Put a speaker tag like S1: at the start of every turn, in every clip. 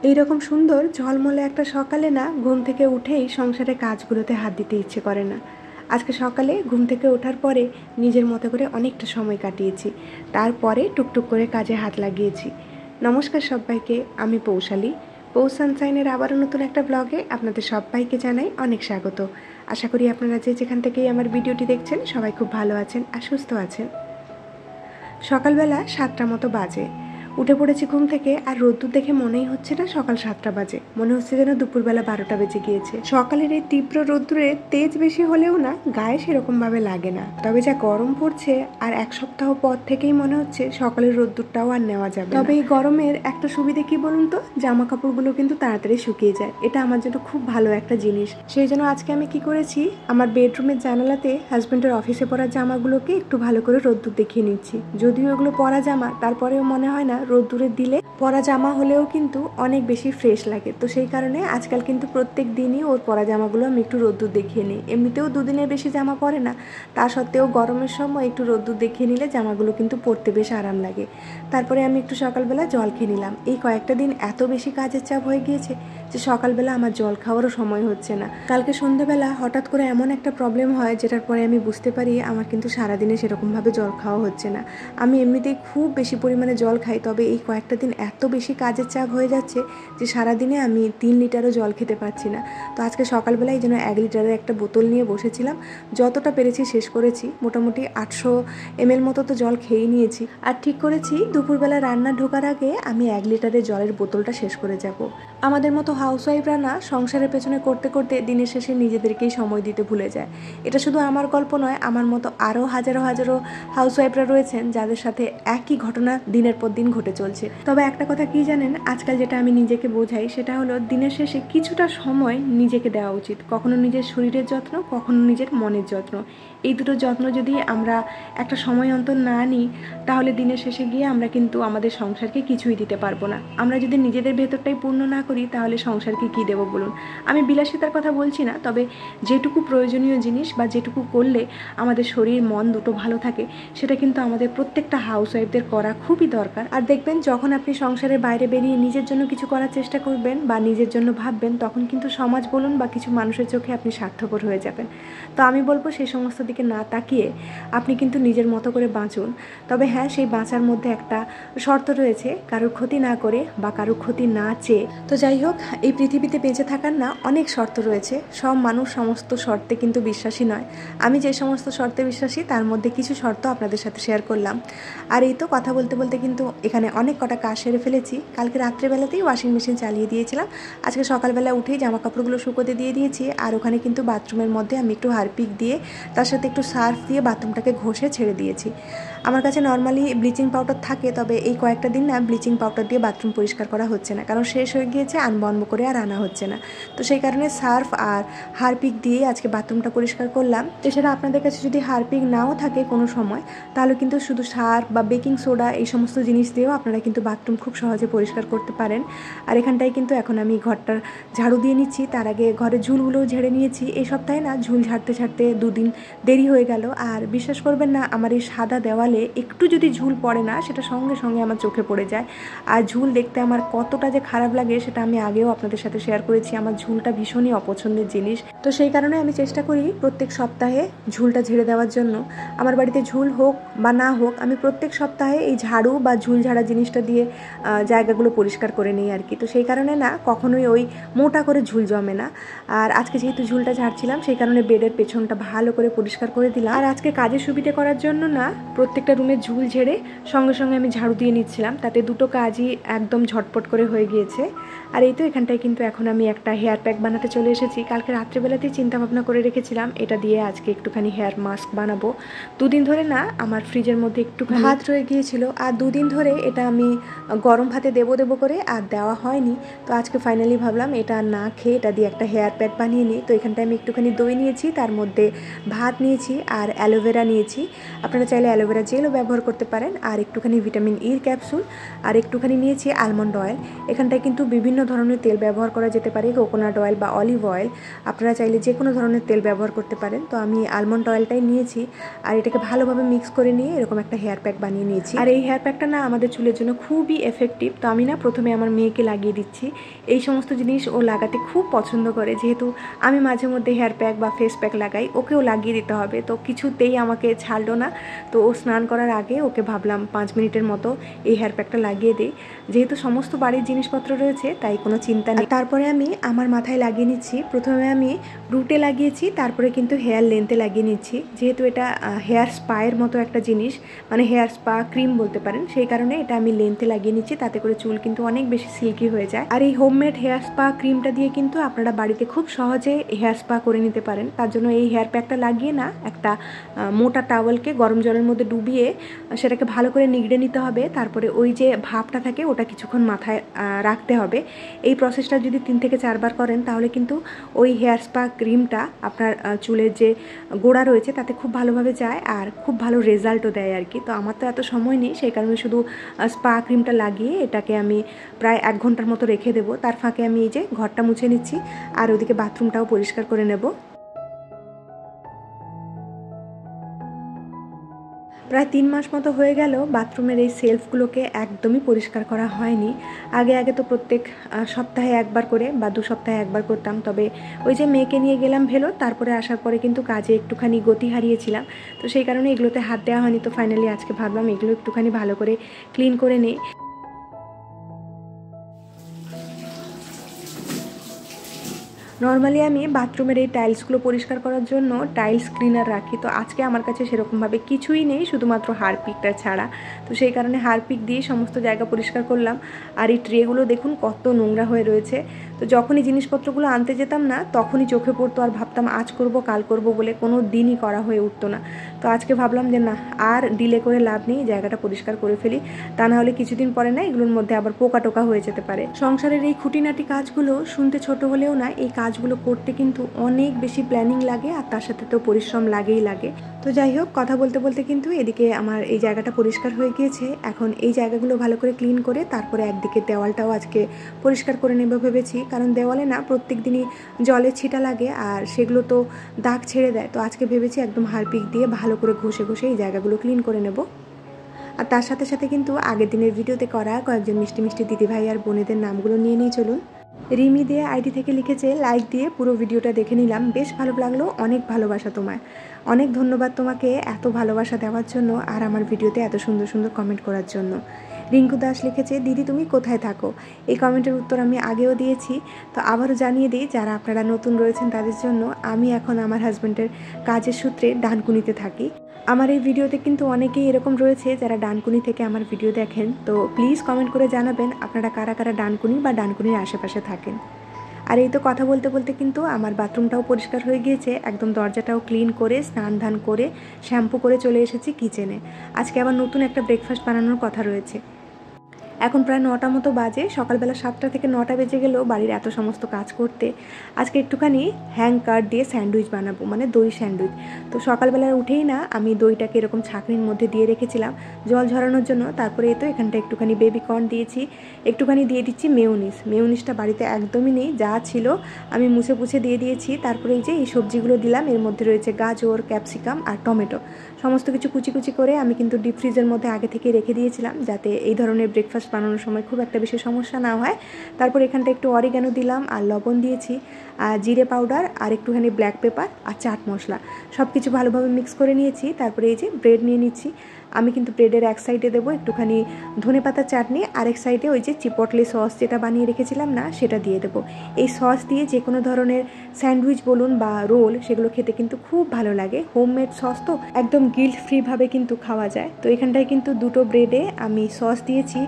S1: এইরকম সুন্দর ঝলমলে একটা সকালে না ঘুম থেকে উঠেই সংসারের কাজগুলোতে হাত দিতে ইচ্ছে করে না। আজকে সকালে ঘুম থেকে ওঠার পরে নিজের মতো করে অনেকটা সময় কাটিয়েছি, তারপরে টুকটুক করে কাজে হাত লাগিয়েছি। নমস্কার সবাইকে, আমি পৌশালী। পৌষ সানশাইনের আবারও নতুন একটা ব্লগে আপনাদের সবাইকে জানাই অনেক স্বাগত। আশা করি আপনারা যেখান থেকেই আমার ভিডিওটি দেখছেন সবাই খুব ভালো আছেন আর সুস্থ আছেন। সকালবেলা 7টা মতো বাজে, উঠে পড়েছি ঘুম থেকে। আর রোদ্দুর দেখে মনেই হচ্ছে না সকাল 7টা বাজে, মনে হচ্ছে যেন দুপুরবেলা 12টা বেজে গিয়েছে। সকালের এই তীব্র রোদ্দুরে তেজ বেশি হলেও না গায়ে সেরকমভাবে লাগে না, তবে যা গরম পড়ছে আর এক সপ্তাহ পর থেকেই মনে হচ্ছে সকালের রোদ্দুরটাও আর নেওয়া যাবে। তবে এই গরমের একটা সুবিধে কি বলুন তো, জামা কাপড়গুলো কিন্তু তাড়াতাড়ি শুকিয়ে যায়, এটা আমার জন্য খুব ভালো একটা জিনিস। সেই জন্য আজকে আমি কি করেছি, আমার বেডরুমের জানালাতে হাজব্যান্ডের অফিসে পরা জামাগুলোকে একটু ভালো করে রোদ্দুর দেখিয়ে নিচ্ছি। যদিও এগুলো পরা জামা, তারপরেও মনে হয় না রোদ্দুরে দিলে পরা জামা হলেও কিন্তু অনেক বেশি ফ্রেশ লাগে। তো সেই কারণে আজকাল কিন্তু প্রত্যেক দিনই ওর পরা জামাগুলো আমি একটু রোদ্দুর দেখিয়ে নিই। এমনিতেও দুদিনের বেশি জামা পরে না, তা সত্ত্বেও গরমের সময় একটু রোদ্দুর দেখিয়ে নিলে জামাগুলো কিন্তু পরতে বেশ আরাম লাগে। তারপরে আমি একটু সকালবেলা জল খেয়ে নিলাম। এই কয়েকটা দিন এত বেশি কাজের চাপ হয়ে গিয়েছে যে সকালবেলা আমার জল খাওয়ারও সময় হচ্ছে না। কালকে সন্ধ্যাবেলা হঠাৎ করে এমন একটা প্রবলেম হয় যেটার পরে আমি বুঝতে পারি আমার কিন্তু সারাদিনে সেরকমভাবে জল খাওয়া হচ্ছে না। আমি এমনিতেই খুব বেশি পরিমাণে জল খাই, তবে এই কয়েকটা দিন এত বেশি কাজের চাপ হয়ে যাচ্ছে যে সারাদিনে আমি 3 লিটারও জল খেতে পারছি না। তো আজকে সকালবেলায় যেন 1 লিটারের একটা বোতল নিয়ে বসেছিলাম, যতটা পেরেছি শেষ করেছি। মোটামুটি 800 ml মতো তো জল খেয়েই নিয়েছি। আর ঠিক করেছি দুপুরবেলা রান্না ঢোকার আগে আমি 1 লিটারের জলের বোতলটা শেষ করে যাব। আমাদের মতো হাউসওয়াইফরা না সংসারের পেছনে করতে করতে দিনের শেষে নিজেদেরকেই সময় দিতে ভুলে যায়। এটা শুধু আমার গল্প নয়, আমার মতো আরও হাজারো হাজারো হাউসওয়াইফরা রয়েছেন যাদের সাথে একই ঘটনা দিনের পর দিন ঘটে চলছে। তবে একটা কথা কি জানেন, আজকাল যেটা আমি নিজেকে বোঝাই সেটা হলো দিনের শেষে কিছুটা সময় নিজেকে দেওয়া উচিত। কখনো নিজের শরীরের যত্ন, কখনো নিজের মনের যত্ন। এই দুটো যত্ন যদি আমরা একটা সময় অন্তর না নিই, তাহলে দিনের শেষে গিয়ে আমরা কিন্তু আমাদের সংসারকে কিছুই দিতে পারবো না। আমরা যদি নিজেদের ভেতরটাই পূর্ণ না করি তাহলে সংসারকে কী দেবো বলুন। আমি বিলাসিতার কথা বলছি না, তবে যেটুকু প্রয়োজনীয় জিনিস বা যেটুকু করলে আমাদের শরীর মন দুটো ভালো থাকে, সেটা কিন্তু আমাদের প্রত্যেকটা হাউসওয়াইফদের করা খুবই দরকার। আর দেখবেন যখন আপনি সংসারের বাইরে বেরিয়ে নিজের জন্য কিছু করার চেষ্টা করবেন বা নিজের জন্য ভাববেন, তখন কিন্তু সমাজ বলুন বা কিছু মানুষের চোখে আপনি স্বার্থপর হয়ে যাবেন। তো আমি বলবো সেই সমস্ত দিকে না তাকিয়ে আপনি কিন্তু নিজের মতো করে বাঁচুন। তবে হ্যাঁ, সেই বাঁচার মধ্যে একটা শর্ত রয়েছে, কারোর ক্ষতি না করে বা কারোর ক্ষতি না চেয়ে। তো যাই হোক, এই পৃথিবীতে বেঁচে থাকার না অনেক শর্ত রয়েছে। সব মানুষ সমস্ত শর্তে কিন্তু বিশ্বাসী নয়। আমি যে সমস্ত শর্তে বিশ্বাসী তার মধ্যে কিছু শর্ত আপনাদের সাথে শেয়ার করলাম। আর এই তো কথা বলতে বলতে কিন্তু এখানে অনেক কটা কাজ সেরে ফেলেছি। কালকে রাত্রেবেলাতেই ওয়াশিং মেশিন চালিয়ে দিয়েছিলাম, আজকে সকালবেলা উঠেই জামা কাপড়গুলো শুকোতে দিয়ে দিয়েছি। আর ওখানে কিন্তু বাথরুমের মধ্যে আমি একটু হারপিক দিয়ে তার সাথে একটু সার্ফ দিয়ে বাথরুমটাকে ঘষে ছেড়ে দিয়েছি। আমার কাছে নর্মালি ব্লিচিং পাউডার থাকে, তবে এই কয়েকটা দিন না ব্লিচিং পাউডার দিয়ে বাথরুম পরিষ্কার করা হচ্ছে না, কারণ শেষ হয়ে গিয়েছে, আনবন্ধ করে আর আনা হচ্ছে না। তো সেই কারণে সার্ফ আর হারপিক দিয়ে আজকে বাথরুমটা পরিষ্কার করলাম। এছাড়া আপনাদের কাছে যদি হারপিক নাও থাকে কোনো সময়, তাহলে কিন্তু শুধু সার্ফ বা বেকিং সোডা এই সমস্ত জিনিস দিয়েও আপনারা কিন্তু বাথরুম খুব সহজে পরিষ্কার করতে পারেন। আর এখানটায় কিন্তু এখন আমি ঘরটার ঝাড়ু দিয়ে নিচ্ছি, তার আগে ঘরের ঝুলগুলোও ঝেড়ে নিয়েছি। এই সপ্তাহে না ঝুল ঝাড়তে ঝাড়তে 2 দিন দেরি হয়ে গেল। আর বিশ্বাস করবেন না, আমার এই সাদা দেওয়ালে একটু যদি ঝুল পড়ে না, সেটা সঙ্গে সঙ্গে আমার চোখে পড়ে যায়। আর ঝুল দেখতে আমার কতটা যে খারাপ লাগে সেটা আমি আগেও আপনাদের সাথে শেয়ার করেছি। আমার ঝুলটা ভীষণই অপছন্দের জিনিস। তো সেই কারণে আমি চেষ্টা করি প্রত্যেক সপ্তাহে ঝুলটা ঝেড়ে দেওয়ার জন্য। আমার বাড়িতে ঝুল হোক বা না হোক, আমি প্রত্যেক সপ্তাহে এই ঝাড়ু বা ঝুল ঝাড়া জিনিসটা দিয়ে জায়গাগুলো পরিষ্কার করে নিই আর কি। তো সেই কারণে না কখনোই ওই মোটা করে ঝুল জমে না। আর আজকে যেহেতু ঝুলটা ঝাড়ছিলাম, সেই কারণে বেডের পেছনটা ভালো করে পরিষ্কার করে দিলাম। আর আজকে কাজের সুবিধে করার জন্য না প্রত্যেকটা রুমে ঝুল ঝেড়ে সঙ্গে সঙ্গে আমি ঝাড়ু দিয়ে নিচ্ছিলাম, তাতে দুটো কাজই একদম ঝটপট করে হয়ে গিয়েছে। আর এই তো এখানটায় কিন্তু এখন আমি একটা হেয়ার প্যাক বানাতে চলে এসেছি। কালকে রাত্রেবেলাতেই চিন্তা ভাবনা করে রেখেছিলাম এটা দিয়ে আজকে একটুখানি হেয়ার মাস্ক বানাবো। 2 দিন ধরে না আমার ফ্রিজের মধ্যে একটুখানি ভাত রয়ে গিয়েছিল, আর 2 দিন ধরে এটা আমি গরম ভাতে দেবো করে আর দেওয়া হয়নি। তো আজকে ফাইনালি ভাবলাম এটা না খেয়ে এটা দিয়ে একটা হেয়ার প্যাক বানিয়ে নিই। তো এখানটায় আমি একটুখানি দই নিয়েছি, তার মধ্যে ভাত নিয়েছি আর অ্যালোভেরা নিয়েছি। আপনারা চাইলে অ্যালোভেরা জেলও ব্যবহার করতে পারেন, আর একটুখানি ভিটামিন ইর ক্যাপসুল, আর একটুখানি নিয়েছি আলমন্ড অয়েল। এখানটায় কিন্তু বিভিন্ন ধরনের তেল ব্যবহার করা যেতে পারে, কোকোনাট অয়েল বা অলিভ অয়েল, আপনারা চাইলে যে কোনো ধরনের তেল ব্যবহার করতে পারেন। তো আমি আলমন্ড অয়েলটাই নিয়েছি আর এটাকে ভালোভাবে মিক্স করে নিয়ে এরকম একটা হেয়ার প্যাক বানিয়ে নিয়েছি। আর এই হেয়ার প্যাকটা না আমাদের চুলের জন্য খুবই এফেক্টিভ। তো আমি না প্রথমে আমার মেয়েকে লাগিয়ে দিচ্ছি। এই সমস্ত জিনিস ও লাগাতে খুব পছন্দ করে, যেহেতু আমি মাঝে মধ্যে হেয়ার প্যাক বা ফেস প্যাক লাগাই, ওকেও লাগিয়ে দিতে হবে। তো কিছুতেই আমাকে ছাড়লো না। তো ও স্নান করার আগে ওকে ভাবলাম 5 মিনিটের মতো এই হেয়ার প্যাকটা লাগিয়ে দিই। যেহেতু সমস্ত বাড়ির জিনিসপত্র রয়েছে তাই কোনো চিন্তা নেই। তারপরে আমি আমার মাথায় লাগিয়ে নিচ্ছি। প্রথমে আমি রুটে লাগিয়েছি, তারপরে কিন্তু হেয়ার লেন্থে লাগিয়ে নিচ্ছি। যেহেতু এটা হেয়ার স্পায়ের মতো একটা জিনিস, মানে হেয়ার স্পা ক্রিম বলতে পারেন, সেই কারণে এটা আমি লেন্থে লাগিয়ে নিচ্ছি। তাতে করে চুল কিন্তু অনেক বেশি সিল্কি হয়ে যায়। আর এই হোমমেড হেয়ার স্পা ক্রিমটা দিয়ে কিন্তু আপনারা বাড়িতে খুব সহজে হেয়ার স্পা করে নিতে পারেন। তার জন্য এই হেয়ার প্যাকটা লাগিয়ে না একটা মোটা টাওয়েলকে গরম জলের মধ্যে ডুবিয়ে সেটাকে ভালো করে নিগড়ে নিতে হবে। তারপরে ওই যে ভাপটা থাকে ওটা কিছুক্ষণ মাথায় রাখতে হবে। এই প্রসেসটা যদি 3 থেকে 4 বার করেন তাহলে কিন্তু ওই হেয়ার স্পা ক্রিমটা আপনার চুলের যে গোড়া রয়েছে তাতে খুব ভালোভাবে যায় আর খুব ভালো রেজাল্টও দেয় আর কি। তো আমার তো এত সময় নেই, সেই কারণে শুধু স্পা ক্রিমটা লাগিয়ে এটাকে আমি প্রায় 1 ঘন্টার মতো রেখে দেবো। তার ফাঁকে আমি এই যে ঘরটা মুছে নিচ্ছি আর ওদিকে বাথরুমটাও পরিষ্কার করে নেব। প্রায় 3 মাস মতো হয়ে গেল বাথরুমের এই সেলফগুলোকে একদমই পরিষ্কার করা হয়নি। আগে তো প্রত্যেক সপ্তাহে 1 বার করে বা 2 সপ্তাহে 1 বার করতাম। তবে ওই যে মেয়েকে নিয়ে গেলাম ভেলোর, তারপরে আসার পরে কিন্তু কাজে একটুখানি গতি হারিয়েছিলাম। তো সেই কারণে এগুলোতে হাত দেওয়া হয়নি। তো ফাইনালি আজকে ভাবলাম এগুলো একটুখানি ভালো করে ক্লিন করে নিই। নর্মালি আমি বাথরুমের এই টাইলসগুলো পরিষ্কার করার জন্য টাইলস ক্লিনার রাখি। তো আজকে আমার কাছে সেরকমভাবে কিছুই নেই, শুধুমাত্র হারপিকটা ছাড়া। তো সেই কারণে হারপিক দিয়ে সমস্ত জায়গা পরিষ্কার করলাম। আর এই ট্রেগুলো দেখুন কত নোংরা হয়ে রয়েছে। তো যখনই জিনিসপত্রগুলো আনতে যেতাম না তখনই চোখে পড়তো আর ভাবতাম আজ করব কাল করব বলে কোনো দিনই করা হয়ে উঠতো না। তো আজকে ভাবলাম যে না, আর ডিলে করে লাভ নেই, জায়গাটা পরিষ্কার করে ফেলি। তা না হলে কিছুদিন পরে না এগুলোর মধ্যে আবার পোকা টোকা হয়ে যেতে পারে। সংসারের এই খুঁটিনাটি কাজগুলো শুনতে ছোট হলেও না, এই কাজগুলো করতে কিন্তু অনেক বেশি প্ল্যানিং লাগে আর তার সাথে তো পরিশ্রম লাগেই লাগে। তো যাই হোক, কথা বলতে বলতে কিন্তু এদিকে আমার এই জায়গাটা পরিষ্কার হয়ে গিয়েছে। এখন এই জায়গাগুলো ভালো করে ক্লিন করে তারপরে একদিকে দেওয়ালটাও আজকে পরিষ্কার করে নেব ভেবেছি। কারণ দেওয়ালে না প্রত্যেক দিনই জলের ছিটা লাগে আর সেগুলো তো দাগ ছেড়ে দেয়। তো আজকে ভেবেছি একদম হারপিক দিয়ে ভালো করে ঘষে ঘষে এই জায়গাগুলো ক্লিন করে নেব। আর তার সাথে সাথে কিন্তু আগের দিনের ভিডিওতে করা কয়েকজন মিষ্টি মিষ্টি দিদিভাই আর বোনেদের নামগুলো নিয়ে নিয়ে চলুন। রিমি দিয়ে আইডি থেকে লিখেছে, লাইক দিয়ে পুরো ভিডিওটা দেখে নিলাম, বেশ ভালো লাগলো, অনেক ভালোবাসা তোমায়। অনেক ধন্যবাদ তোমাকে এত ভালোবাসা দেওয়ার জন্য আর আমার ভিডিওতে এত সুন্দর সুন্দর কমেন্ট করার জন্য। রিঙ্কু দাস লিখেছে, দিদি তুমি কোথায় থাকো? এই কমেন্টের উত্তর আমি আগেও দিয়েছি, তো আবারও জানিয়ে দিই যারা আপনারা নতুন রয়েছেন তাদের জন্য। আমি এখন আমার হাজব্যান্ডের কাজের সূত্রে ডানকুনিতে থাকি। আমার এই ভিডিওতে কিন্তু অনেকেই এরকম রয়েছে যারা ডানকুনি থেকে আমার ভিডিও দেখেন। তো প্লিজ কমেন্ট করে জানাবেন আপনারা কারা কারা ডানকুনি বা ডানকুনির আশেপাশে থাকেন। আর এই তো কথা বলতে বলতে কিন্তু আমার বাথরুমটাও পরিষ্কার হয়ে গিয়েছে, একদম দরজাটাও ক্লিন করে স্নান ধান করে শ্যাম্পু করে চলে এসেছি কিচেনে। আজকে আবার নতুন একটা ব্রেকফাস্ট বানানোর কথা রয়েছে। এখন প্রায় 9টা মতো বাজে। সকালবেলা 7টা থেকে 9টা বেজে গেলেও বাড়ির এত সমস্ত কাজ করতে আজকে একটুখানি হ্যাং কার্ড দিয়ে স্যান্ডউইচ বানাবো, মানে দই স্যান্ডউইচ। তো সকালবেলা উঠেই না আমি দইটাকে এরকম ছাঁকনির মধ্যে দিয়ে রেখেছিলাম জল ঝরানোর জন্য। তারপরে এই তো এখানটা একটুখানি বেবি কর্ন দিয়েছি, একটুখানি দিয়ে দিচ্ছি মেয়োনিজটা বাড়িতে একদমই নেই, যা ছিল আমি মুছে পুছে দিয়ে দিয়েছি। তারপরে এই যে এই সবজিগুলো দিলাম, এর মধ্যে রয়েছে গাজর, ক্যাপসিকাম আর টমেটো। সমস্ত কিছু কুচি কুচি করে আমি কিন্তু ডিপ ফ্রিজের মধ্যে আগে থেকে রেখে দিয়েছিলাম, যাতে এই ধরনের ব্রেকফাস্ট বানানোর সময় খুব একটা বেশি সমস্যা না হয়। তারপর এখানটা একটু অরিগ্যানো দিলাম আর লবণ দিয়েছি, আর জিরে পাউডার আর একটুখানি ব্ল্যাক পেপার আর চাট মশলা, সব কিছু ভালোভাবে মিক্স করে নিয়েছি। তারপরে এই যে ব্রেড নিয়ে নিচ্ছি। আমি কিন্তু ব্রেডের এক সাইডে দেবো একটুখানি ধনেপাতার চাটনি, আরেক সাইডে ওই যে চিপটলি সস যেটা বানিয়ে রেখেছিলাম না সেটা দিয়ে দেবো। এই সস দিয়ে যে কোনো ধরনের স্যান্ডউইচ বলুন বা রোল, সেগুলো খেতে কিন্তু খুব ভালো লাগে। হোমমেড সস তো একদম গিল্ট ফ্রিভাবে কিন্তু খাওয়া যায়। তো এখানটায় কিন্তু দুটো ব্রেডে আমি সস দিয়েছি,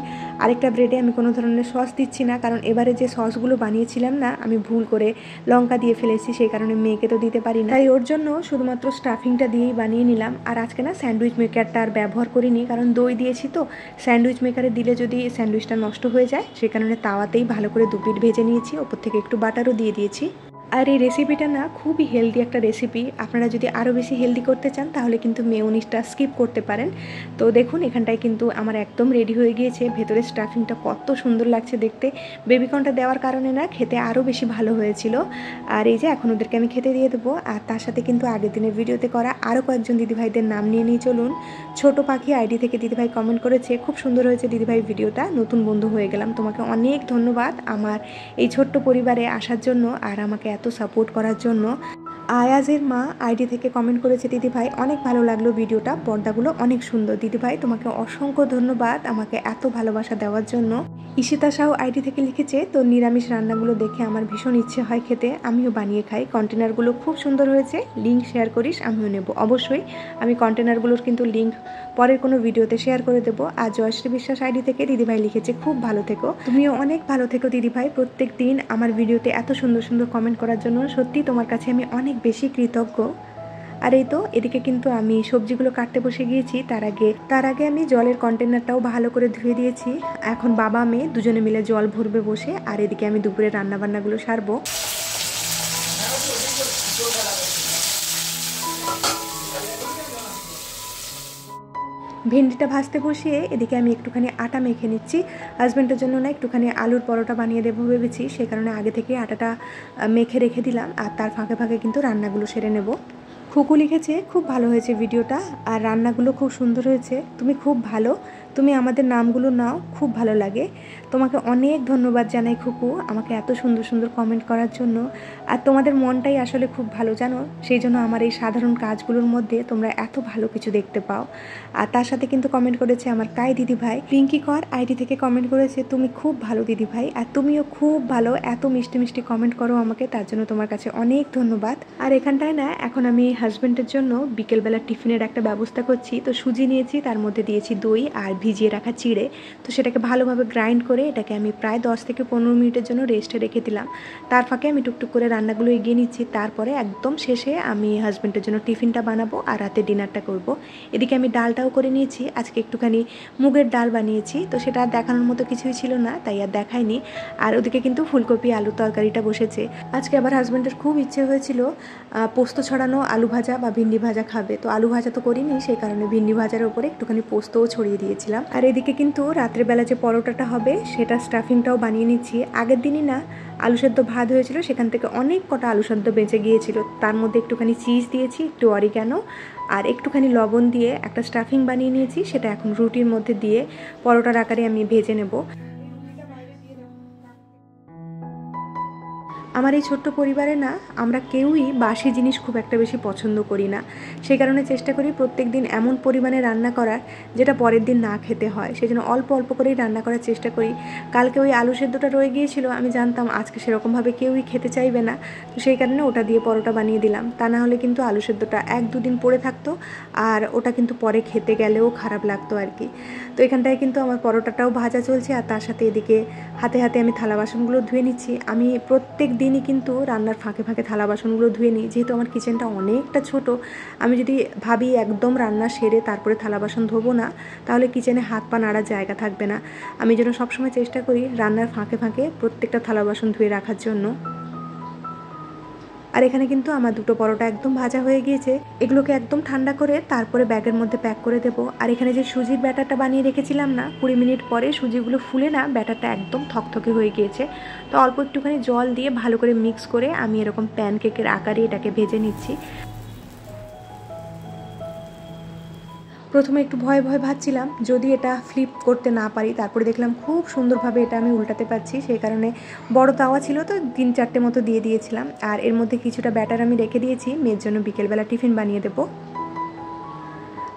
S1: আরেকটা ব্রেডে আমি কোনো ধরনের সস দিচ্ছি না, কারণ এবারে যে সসগুলো বানিয়েছিলাম না আমি ভুল করে লঙ্কা দিয়ে ফেলেছি, সেই কারণে মেয়েকে তো দিতে পারি না, তাই ওর জন্য শুধুমাত্র স্টাফিংটা দিয়েই বানিয়ে নিলাম। আর আজকে না স্যান্ডউইচ মেকারটা আর ব্যবহার করিনি, কারণ দই দিয়েছি তো স্যান্ডউইচ মেকারে দিলে যদি স্যান্ডউইচটা নষ্ট হয়ে যায়, সেই কারণে তাওয়াতেই ভালো করে 2 পিঠ ভেজে নিয়েছি, ওপর থেকে একটু বাটারও দিয়ে দিয়েছি। আর এই রেসিপিটা না খুবই হেলদি একটা রেসিপি। আপনারা যদি আরও বেশি হেলদি করতে চান তাহলে কিন্তু মেয়োনিজটা স্কিপ করতে পারেন। তো দেখুন এখানটায় কিন্তু আমার একদম রেডি হয়ে গিয়েছে। ভেতরে স্টাফিংটা কত সুন্দর লাগছে দেখতে। বেবিকর্নটা দেওয়ার কারণে না খেতে আরও বেশি ভালো হয়েছিল। আর এই যে এখন ওদেরকে আমি খেতে দিয়ে দেবো। আর তার সাথে কিন্তু আগের দিনের ভিডিওতে করা আরও কয়েকজন দিদিভাইদের নাম নিয়ে নিয়ে চলুন। ছোট পাখি আইডি থেকে দিদিভাই কমেন্ট করেছে, খুব সুন্দর হয়েছে দিদিভাই ভিডিওটা, নতুন বন্ধু হয়ে গেলাম, তোমাকে অনেক ধন্যবাদ আমার এই ছোট্ট পরিবারে আসার জন্য আর আমাকে এত সাপোর্ট করার জন্য। আয়াজের মা আইডি থেকে কমেন্ট করেছে, দিদিভাই অনেক ভালো লাগলো ভিডিওটা, পর্দাগুলো অনেক সুন্দর। দিদিভাই তোমাকে অসংখ্য ধন্যবাদ আমাকে এত ভালোবাসা দেওয়ার জন্য। ঈশিতা সাউ আইডি থেকে লিখেছে, তো নিরামিষ রান্নাগুলো দেখে আমার ভীষণ ইচ্ছে হয় খেতে, আমিও বানিয়ে খাই, কন্টেনারগুলো খুব সুন্দর হয়েছে, লিঙ্ক শেয়ার করিস, আমিও নেব। অবশ্যই আমি কন্টেনারগুলোর কিন্তু লিঙ্ক পরের কোনো ভিডিওতে শেয়ার করে দেবো। আর জয়শ্রী বিশ্বাস আইডি থেকে দিদিভাই লিখেছে, খুব ভালো থেকো, তুমিও অনেক ভালো থেকো দিদিভাই, প্রত্যেক দিন আমার ভিডিওতে এত সুন্দর সুন্দর কমেন্ট করার জন্য সত্যি তোমার কাছে আমি অনেক বেশি কৃতজ্ঞ। আর এই তো এদিকে কিন্তু আমি সবজিগুলো কাটতে বসে গিয়েছি। তার আগে আমি জলের কন্টেনারটাও ভালো করে ধুয়ে দিয়েছি। এখন বাবা মেয়ে দুজনে মিলে জল ভরবে বসে। আর এদিকে আমি দুপুরে রান্নাবান্নাগুলো সারবো। ভেন্ডিটা ভাজতে বসিয়ে এদিকে আমি একটুখানি আটা মেখে নিচ্ছি। হাজব্যান্ডের জন্য না একটুখানি আলুর পরোটা বানিয়ে দেবো ভেবেছি, সে কারণে আগে থেকে আটাটা মেখে রেখে দিলাম। আর তার ফাঁকে ফাঁকে কিন্তু রান্নাগুলো সেরে নেব। খুকু লিখেছে, খুব ভালো হয়েছে ভিডিওটা আর রান্নাগুলো খুব সুন্দর হয়েছে, তুমি খুব ভালো, তুমি আমাদের নামগুলো নাও, খুব ভালো লাগে। তোমাকে অনেক ধন্যবাদ জানাই খুকু আমাকে এত সুন্দর সুন্দর কমেন্ট করার জন্য। আর তোমাদের মনটাই আসলে খুব ভালো জানো, সেই জন্য আমার এই সাধারণ কাজগুলোর মধ্যে তোমরা এত ভালো কিছু দেখতে পাও। আর তার সাথে কিন্তু কমেন্ট করেছে আমার কাই দিদিভাই। পিঙ্কি কর আইডি থেকে কমেন্ট করেছে, তুমি খুব ভালো দিদিভাই, আর তুমিও খুব ভালো, এত মিষ্টি মিষ্টি কমেন্ট করো আমাকে, তার জন্য তোমার কাছে অনেক ধন্যবাদ। আর এখানটায় না এখন আমি হাজব্যান্ডের জন্য বিকেলবেলা টিফিনের একটা ব্যবস্থা করছি। তো সুজি নিয়েছি, তার মধ্যে দিয়েছি দই আর ভিজিয়ে রাখা চিড়ে। তো সেটাকে ভালোভাবে গ্রাইন্ড করে এটাকে আমি প্রায় 10 থেকে 15 মিনিটের জন্য রেস্টে রেখে দিলাম। তার ফাঁকে আমি টুকটুক করে রান্নাগুলো এগিয়ে নিচ্ছি। তারপরে একদম শেষে আমি হাজব্যান্ডের জন্য টিফিনটা বানাবো আর রাতে ডিনারটা করব। এদিকে আমি ডালটাও করে নিয়েছি, আজকে একটুখানি মুগের ডাল বানিয়েছি, তো সেটা আর দেখানোর মতো কিছুই ছিল না, তাই আর দেখাইনি। আর ওদিকে কিন্তু ফুলকপি আলু তরকারিটা বসেছে। আজকে আবার হাজব্যান্ডের খুব ইচ্ছে হয়েছিল পোস্ত ছড়ানো আলু ভাজা বা ভিন্ডি ভাজা খাবে, তো আলু ভাজা তো করিনি, সেই কারণে ভিন্ডি ভাজার উপরে একটুখানি পোস্তও ছড়িয়ে দিয়েছিলাম। আর এদিকে কিন্তু রাত্রেবেলা যে পরোটাটা হবে সেটা স্টাফিংটাও বানিয়ে নিচ্ছি। আগের দিনই না আলু সেদ্ধ ভাত হয়েছিল, সেখান থেকে অনেক কটা আলু সেদ্ধ বেঁচে গিয়েছিল, তার মধ্যে একটুখানি চিজ দিয়েছি, একটু অরিগ্যানো আর একটুখানি লবণ দিয়ে একটা স্টাফিং বানিয়ে নিয়েছি। সেটা এখন রুটির মধ্যে দিয়ে পরোটার আকারে আমি ভেজে নেব। আমার এই ছোট্ট পরিবারে না আমরা কেউই বাসি জিনিস খুব একটা বেশি পছন্দ করি না, সেই কারণে চেষ্টা করি প্রত্যেক দিন এমন পরিমাণে রান্না করার যেটা পরের দিন না খেতে হয়, সেই জন্য অল্প অল্প করেই রান্না করার চেষ্টা করি। কালকে ওই আলু সেদ্ধটা রয়ে গিয়েছিল, আমি জানতাম আজকে সেরকমভাবে কেউই খেতে চাইবে না, তো সেই কারণে ওটা দিয়ে পরোটা বানিয়ে দিলাম। তা না হলে কিন্তু আলু সেদ্ধটা 1-2 দিন পড়ে থাকতো আর ওটা কিন্তু পরে খেতে গেলেও খারাপ লাগতো আর কি। তো এখানটায় কিন্তু আমার পরোটাটাও ভাজা চলছে আর তার সাথে এদিকে হাতে হাতে আমি থালা বাসনগুলো ধুয়ে নিচ্ছি। আমি প্রত্যেক দিনই কিন্তু রান্নার ফাঁকে ফাঁকে থালা বাসনগুলো ধুয়ে নিই, যেহেতু আমার কিচেনটা অনেকটা ছোট। আমি যদি ভাবি একদম রান্না সেরে তারপরে থালা বাসন ধোবো না, তাহলে কিচেনে হাত পা নাড়ার জায়গা থাকবে না। আমি যেন সবসময় চেষ্টা করি রান্নার ফাঁকে ফাঁকে প্রত্যেকটা থালা বাসন ধুয়ে রাখার জন্য। আর এখানে কিন্তু আমার দুটো পরোটা একদম ভাজা হয়ে গিয়েছে, এগুলোকে একদম ঠান্ডা করে তারপরে ব্যাগের মধ্যে প্যাক করে দেবো। আর এখানে যে সুজির ব্যাটারটা বানিয়ে রেখেছিলাম না, 20 মিনিট পরে সুজিগুলো ফুলে না ব্যাটারটা একদম থকথকে হয়ে গিয়েছে। তো অল্প একটুখানি জল দিয়ে ভালো করে মিক্স করে আমি এরকম প্যানকেকের আকারে এটাকে ভেজে নিচ্ছি। প্রথমে একটু ভয়ে ভয়ে ভাবছিলাম যদি এটা ফ্লিপ করতে না পারি, তারপরে দেখলাম খুব সুন্দরভাবে এটা আমি উল্টাতে পারছি, সেই কারণে বড় তাওয়া ছিল তো 3-4টে মতো দিয়ে দিয়েছিলাম। আর এর মধ্যে কিছুটা ব্যাটার আমি রেখে দিয়েছি, মেয়ের জন্য বিকেলবেলা টিফিন বানিয়ে দেবো।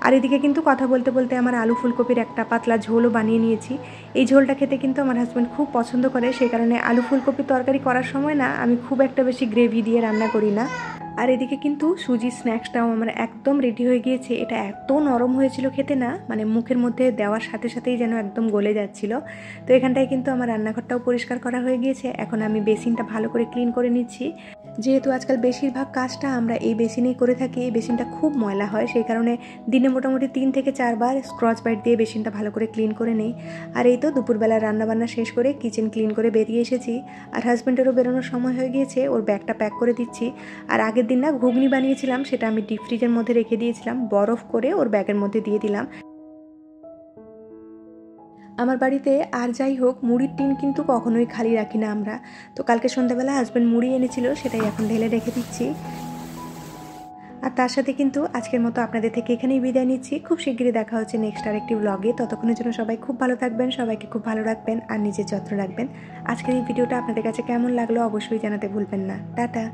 S1: আর এদিকে কিন্তু কথা বলতে বলতে আমার আলু ফুলকপির একটা পাতলা ঝোলও বানিয়ে নিয়েছি। এই ঝোলটা খেতে কিন্তু আমার হাজব্যান্ড খুব পছন্দ করে, সেই কারণে আলু ফুলকপি তরকারি করার সময় না আমি খুব একটা বেশি গ্রেভি দিয়ে রান্না করি না। আর এদিকে কিন্তু সুজির স্ন্যাক্সটাও আমার একদম রেডি হয়ে গিয়েছে। এটা এত নরম হয়েছিল খেতে, না মানে মুখের মধ্যে দেওয়ার সাথে সাথেই যেন একদম গলে যাচ্ছিল। তো এখানটায় কিন্তু আমার রান্নাঘরটাও পরিষ্কার করা হয়ে গিয়েছে, এখন আমি বেসিনটা ভালো করে ক্লিন করে নিচ্ছি। যেহেতু আজকাল বেশিরভাগ কাজটা আমরা এই বেসিনেই করে থাকি, এই বেসিনটা খুব ময়লা হয়, সেই কারণে দিনে মোটামুটি 3 থেকে 4 বার স্ক্রচ ব্রাইট দিয়ে বেসিনটা ভালো করে ক্লিন করে নেই। আর এই তো দুপুরবেলা রান্নাবান্না শেষ করে কিচেন ক্লিন করে বেরিয়ে এসেছি। আর হাজব্যান্ডেরও বেরোনোর সময় হয়ে গিয়েছে, ওর ব্যাগটা প্যাক করে দিচ্ছি। আর আগের দিন না ঘুগনি বানিয়েছিলাম, সেটা আমি ডিপ ফ্রিজের মধ্যে রেখে দিয়েছিলাম, বরফ করে ওর ব্যাগের মধ্যে দিয়ে দিলাম। আমার বাড়িতে আর যাই হোক মুড়ির টিন কিন্তু কখনোই খালি রাখি না আমরা। তো কালকে সন্ধ্যাবেলা হাজব্যান্ড মুড়ি এনেছিল, সেটাই এখন ঢেলে রেখে দিচ্ছি। আর তার সাথে কিন্তু আজকের মতো আপনাদের থেকে এখানেই বিদায় নিচ্ছি। খুব শিগগিরই দেখা হচ্ছে নেক্সট আরেকটি ব্লগে। ততক্ষণের জন্য সবাই খুব ভালো থাকবেন, সবাইকে খুব ভালো রাখবেন আর নিজের যত্ন রাখবেন। আজকের এই ভিডিওটা আপনাদের কাছে কেমন লাগলো অবশ্যই জানাতে ভুলবেন না। টাটা।